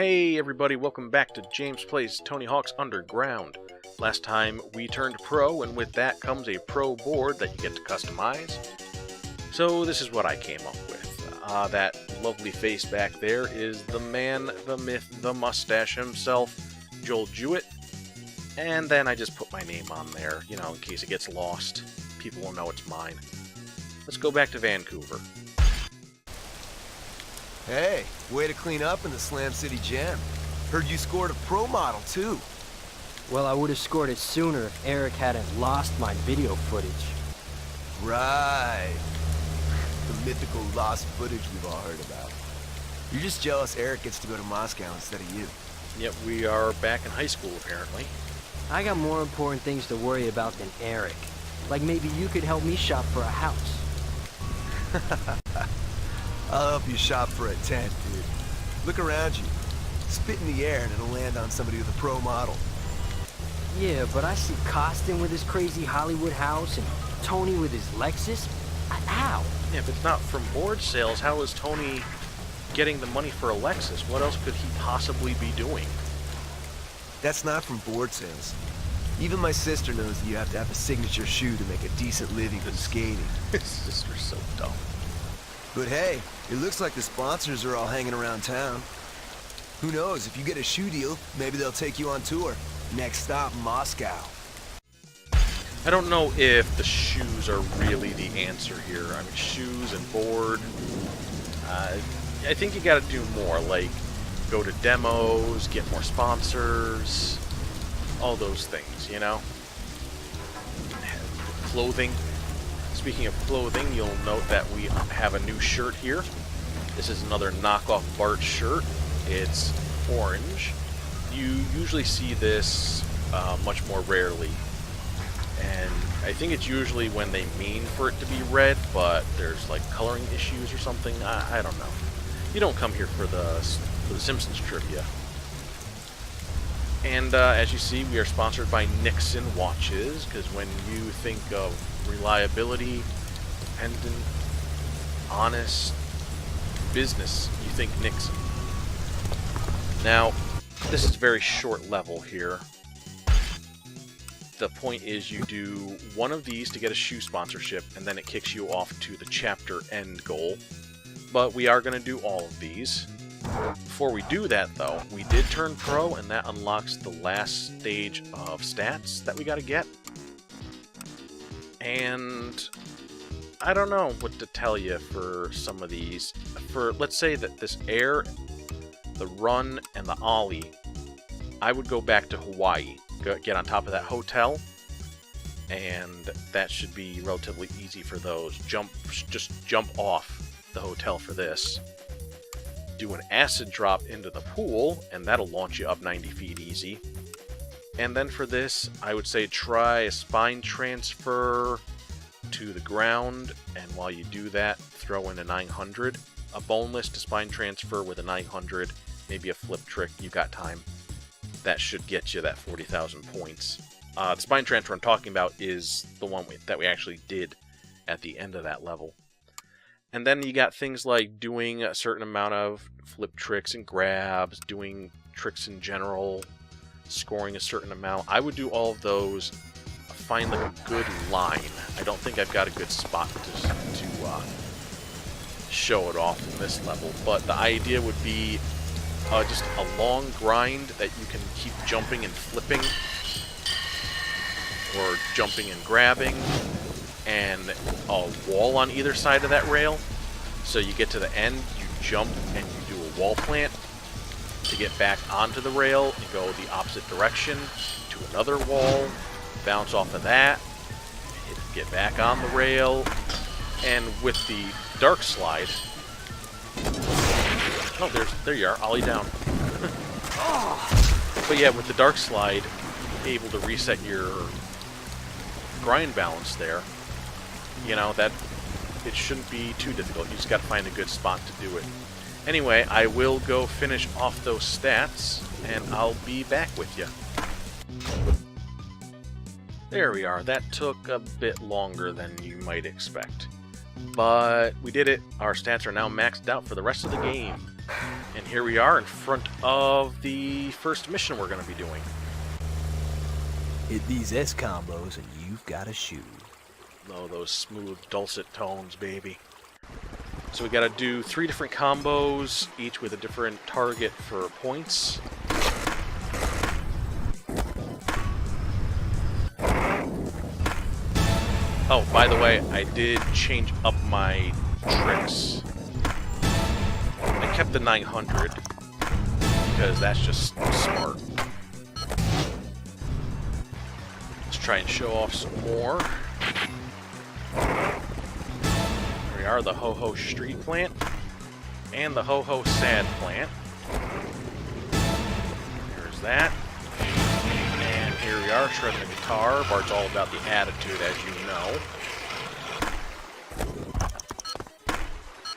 Hey everybody, welcome back to James Plays Tony Hawk's Underground. Last time we turned pro, and with that comes a pro board that you get to customize. So this is what I came up with. That lovely face back there is the man, the myth, the mustache himself, Joel Jewett. And then I just put my name on there, you know, in case it gets lost. People will know it's mine. Let's go back to Vancouver. Hey, way to clean up in the Slam City Jam. Heard you scored a pro model, too. Well, I would have scored it sooner if Eric hadn't lost my video footage. Right. The mythical lost footage we've all heard about. You're just jealous Eric gets to go to Moscow instead of you. Yep, we are back in high school, apparently. I got more important things to worry about than Eric. Like maybe you could help me shop for a house. I'll help you shop for a tent, dude. Look around you. Spit in the air and it'll land on somebody with a pro model. Yeah, but I see Costin with his crazy Hollywood house and Tony with his Lexus. Ow! Yeah, if it's not from board sales, how is Tony getting the money for a Lexus? What else could he possibly be doing? That's not from board sales. Even my sister knows that you have to have a signature shoe to make a decent living from skating. His sister's so dumb. But hey, it looks like the sponsors are all hanging around town. Who knows, if you get a shoe deal, maybe they'll take you on tour. Next stop, Moscow. I don't know if the shoes are really the answer here. I mean, shoes and board. I think you gotta do more, like go to demos, get more sponsors, all those things, you know? Clothing. Speaking of clothing, you'll note that we have a new shirt here. This is another knockoff Bart shirt. It's orange. You usually see this much more rarely. And I think it's usually when they mean for it to be red, but there's like coloring issues or something. I don't know. You don't come here for the Simpsons trivia. And as you see, we are sponsored by Nixon Watches, because when you think of reliability, independent, honest business, you think Nixon. Now, this is very short level here. The point is you do one of these to get a shoe sponsorship, and then it kicks you off to the chapter end goal. But we are going to do all of these. Before we do that, though, we did turn pro, and that unlocks the last stage of stats that we got to get. And I don't know what to tell you for some of these. For, let's say that this air, the run, and the ollie, I would go back to Hawaii. Get on top of that hotel, and that should be relatively easy for those. Just jump off the hotel for this. Do an acid drop into the pool, and that'll launch you up 90 feet easy. And then for this, I would say try a spine transfer to the ground, and while you do that, throw in a 900. A boneless to spine transfer with a 900, maybe a flip trick, you got time. That should get you that 40,000 points. The spine transfer I'm talking about is the one that we actually did at the end of that level. And then you got things like doing a certain amount of flip tricks and grabs, doing tricks in general, scoring a certain amount. I would do all of those, find like a good line. I don't think I've got a good spot to show it off in this level, but the idea would be just a long grind that you can keep jumping and flipping, or jumping and grabbing, and a wall on either side of that rail. So you get to the end, you jump, and you do a wall plant to get back onto the rail, and go the opposite direction to another wall, bounce off of that, get back on the rail, and with the dark slide... Oh, there you are, ollie down. But yeah, with the dark slide, able to reset your grind balance there. You know, that it shouldn't be too difficult. You just got to find a good spot to do it. Anyway, I will go finish off those stats, and I'll be back with you. There we are. That took a bit longer than you might expect. But we did it. Our stats are now maxed out for the rest of the game. And here we are in front of the first mission we're going to be doing. Hit these S combos and you've got a shoe. Oh, those smooth, dulcet tones, baby. So we got to do 3 different combos, each with a different target for points. Oh, by the way, I did change up my tricks. I kept the 900 because that's just smart. Let's try and show off some more. Here we are, the Ho-Ho Street Plant and the Ho-Ho Sad Plant. There's that. And here we are, shredding the guitar. Bart's all about the attitude, as you know.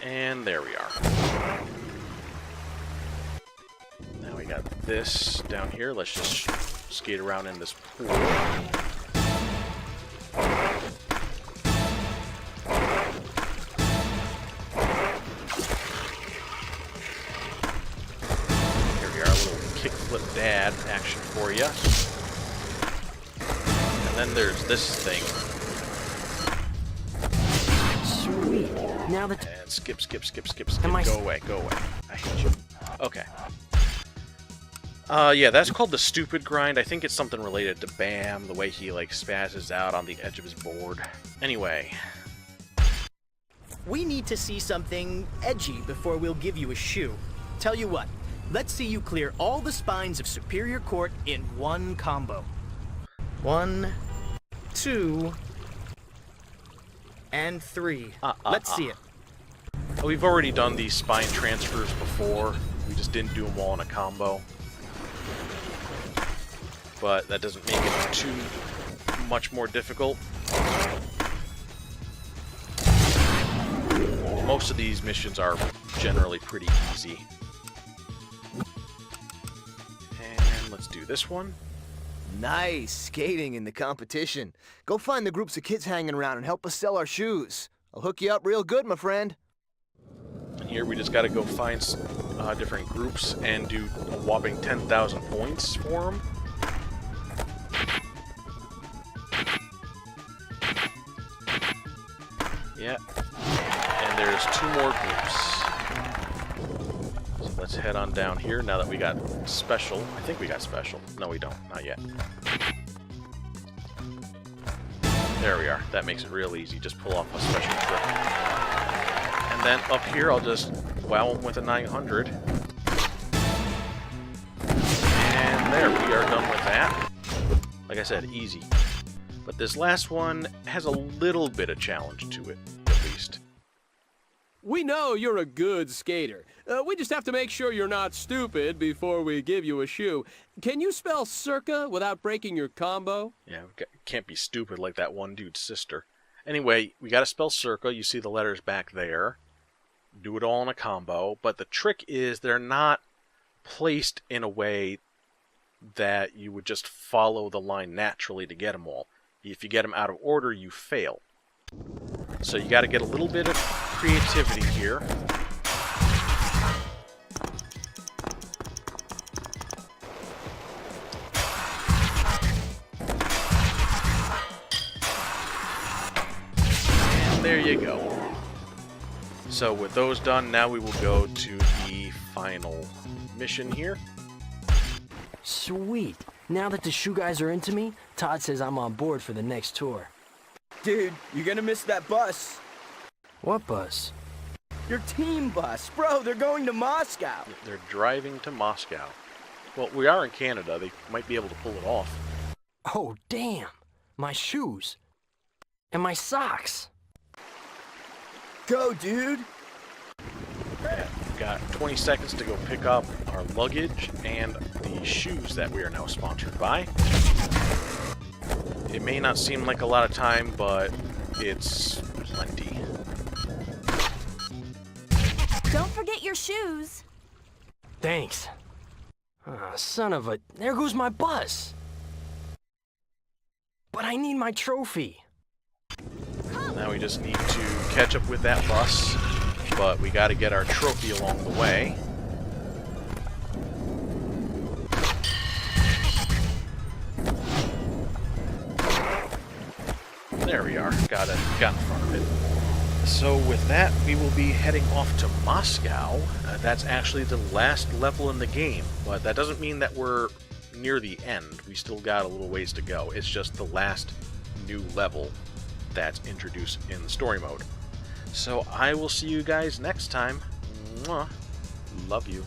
And there we are. Now we got this down here. Let's just skate around in this pool. Here we are, a little kickflip dad action for you. And then there's this thing. Sweet. Now that... And skip. Am I... Go away. I hate you. Okay. Yeah, that's called the stupid grind. I think it's something related to Bam, the way he, like, spazzes out on the edge of his board. Anyway. We need to see something edgy before we'll give you a shoe. Tell you what, let's see you clear all the spines of Superior Court in one combo. 1, 2, and 3. Let's see it. We've already done these spine transfers before. We just didn't do them all in a combo. But that doesn't make it too much more difficult. Most of these missions are generally pretty easy. And let's do this one. Nice skating in the competition. Go find the groups of kids hanging around and help us sell our shoes. I'll hook you up real good, my friend. And here we just got to go find different groups and do a whopping 10,000 points for them. Yeah. And there's 2 more groups. So let's head on down here now that we got special. I think we got special. No, we don't. Not yet. There we are. That makes it real easy. Just pull off a special trick. And then up here, I'll just wow them with a 900. And there, we are done with that. Like I said, easy. But this last one has a little bit of challenge to it, at least. We know you're a good skater. We just have to make sure you're not stupid before we give you a shoe. Can you spell circa without breaking your combo? Yeah, can't be stupid like that one dude's sister. Anyway, we gotta spell circa. You see the letters back there. Do it all in a combo. But the trick is they're not placed in a way that you would just follow the line naturally to get them all. If you get them out of order, you fail. So you got to get a little bit of creativity here. And there you go. So with those done, now we will go to the final mission here. Sweet. Now that the shoe guys are into me, Todd says I'm on board for the next tour. Dude, you're gonna miss that bus. What bus? Your team bus. Bro, they're going to Moscow. They're driving to Moscow. Well, we are in Canada. They might be able to pull it off. Oh, damn. My shoes. And my socks. Go, dude. Yeah, we've got 20 seconds to go pick up our luggage and the shoes that we are now sponsored by. It may not seem like a lot of time, but it's plenty. Don't forget your shoes. Thanks. Ah, son of a... There goes my bus. But I need my trophy. Now we just need to catch up with that bus, but we got to get our trophy along the way. There we are. Got in front of it. So with that, we will be heading off to Moscow. That's actually the last level in the game, but that doesn't mean that we're near the end. We still got a little ways to go. It's just the last new level that's introduced in the story mode. So I will see you guys next time. Mwah. Love you.